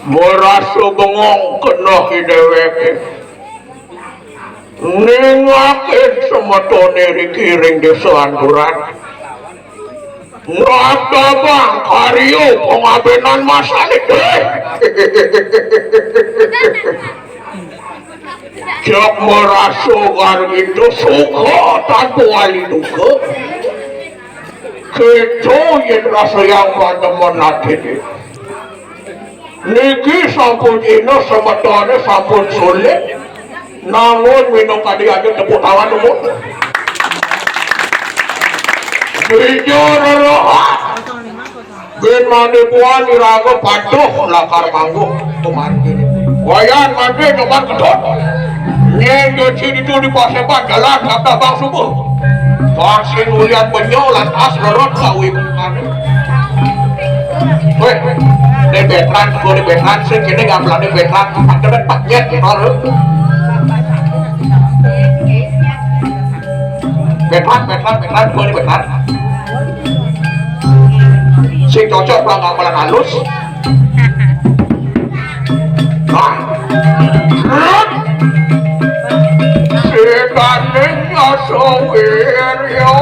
Merasa bengong kena hideweke nengakin semetone dikiring desa Anturan ngata bang karyo pengabenan masalik jak merasa kan itu suka tanpa wali duka kita yang rasa yang teman hati niki sampun ino semetone sampun sulit namun minum tadi aja tepuk tangan umum jujur roh bin manipuan iraga patuh lakar manggung kemarin gini wayan mandi coba kedot nyen joci itu di pasepan jalan kata bang subuh vaksin ulian penyo lantas lorot sawi kemarin weh di betran gue di betran sih kini gak pelan di betran pakai paket gitu betran gue di betran sing cocok lah ngamalan halus sikaning asawiryo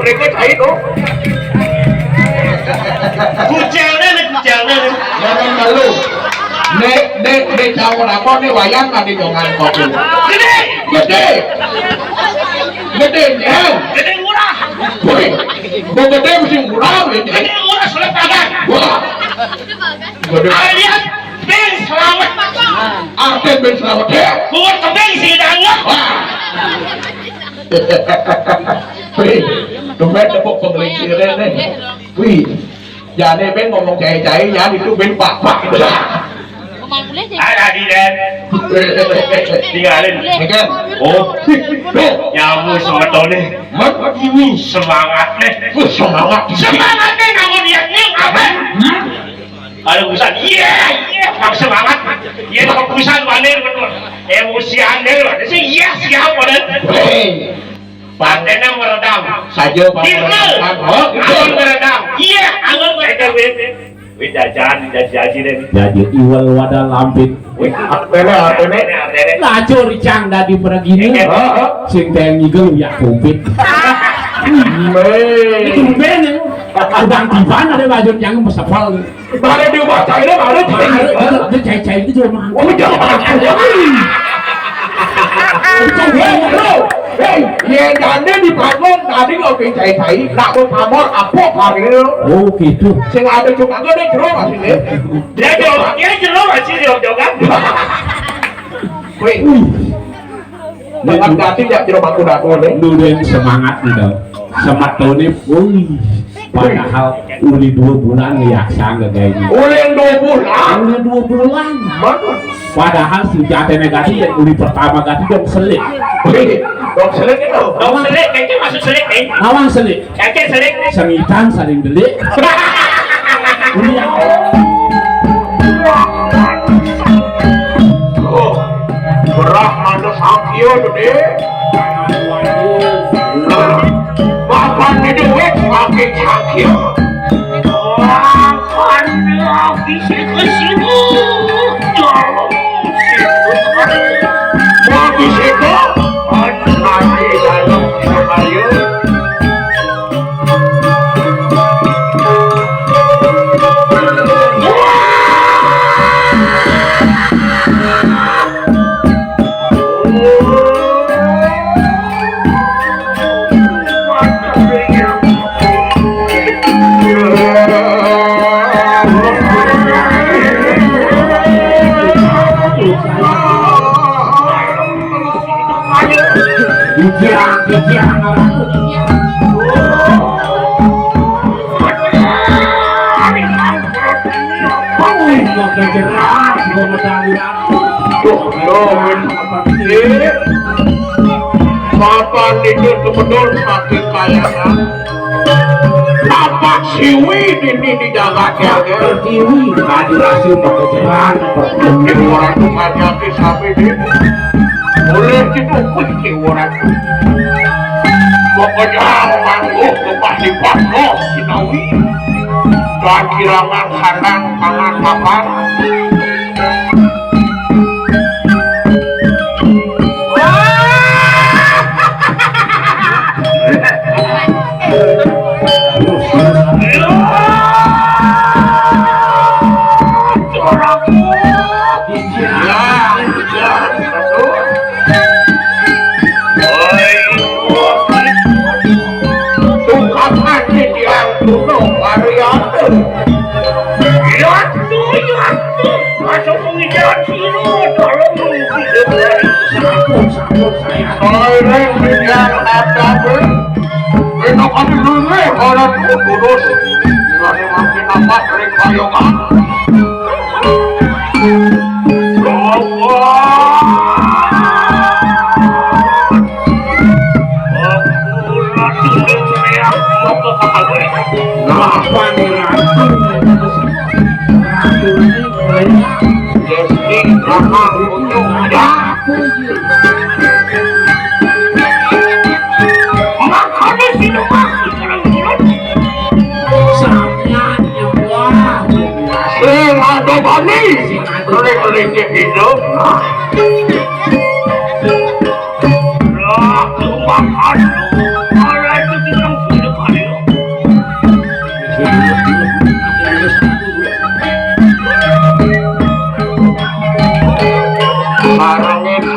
Ribut itu kucingnya jangan malu nek campur apa nih wayang tadi jangan kopi gede murah mau gede mesti murah gede murah sulit tangan lihat ben selamat arten ben selamat ya buat kembali sidangnya dompet tepuk penggelinciran nih wih jadi ben ngomong cai-cai ya itu ben pak ada di den tinggalin kan oh nyamu sama nih ini semangat nih semangatnya namun niatnya apa kalau urusan iya semangat iya keputusan mana emosi anda sih iya siap pada patennya meredam saja angon meredam iya angon meredam wih jajan jadi iwal wadah lampit wih apene lacur cang dari Pregina sing tenigel ya kupit itu bener udang tiban ada baju yang mesapal bare dibaca ini bare cai-cai itu cuma oh jangan hei, yang janda di panggung tadi nggak cai-cai, nak mau pamor apa hari ini? Oh gitu. Sing ada cuma nggak ada jeruk masih nih. Dia jeruk masih jogan. Wih, dengan ganti ya jeruk aku dah boleh. Dulu semangat nih dong. Semangat tahun ini, padahal uli 2 bulan ya sangat kayak gini. Uli 2 bulan. Padahal senjata negatif yang uli pertama ganti dong selik. Dong selik itu. Dong selik, kayaknya masuk selik nih. Awang selik. Kayaknya selik. Sengitan saling delik. Uli yang. Oh, berat mana sakio tuh deh. Makan di duit pakai sakio. Makan lagi sih ke sini. Di situ nanti dalam kayu Kijang Bapak itu betul sakit kayaknya. Bapak siwi ini dijaga-jaga. Siwi tadi langsung pakai jalan. Di orang itu kayaknya sampai di boleh gitu kunci orang itu. Pokoknya manggung kepastian loh sinawi. Dan kirangan kanan tangan papan.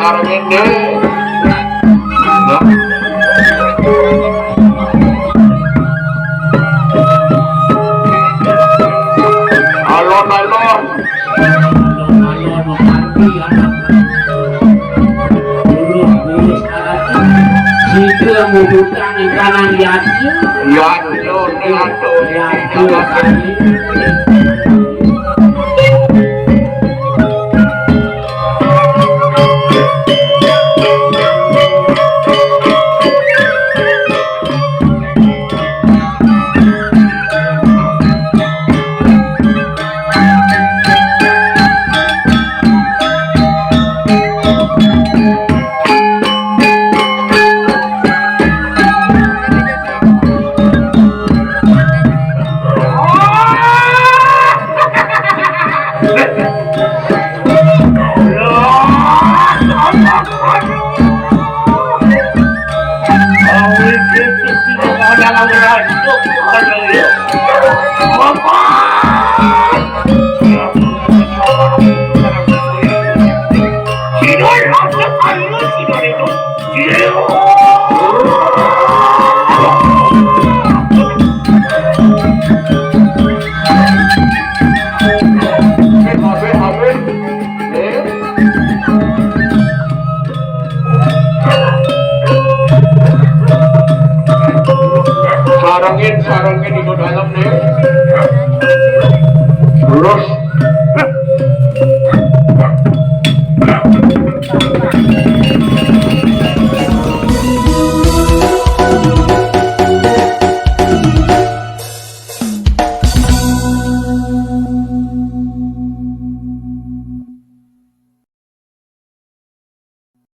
Sarangin deh. Alon-alon. Membutuhkan kanan lihat sarangin di dalam nih.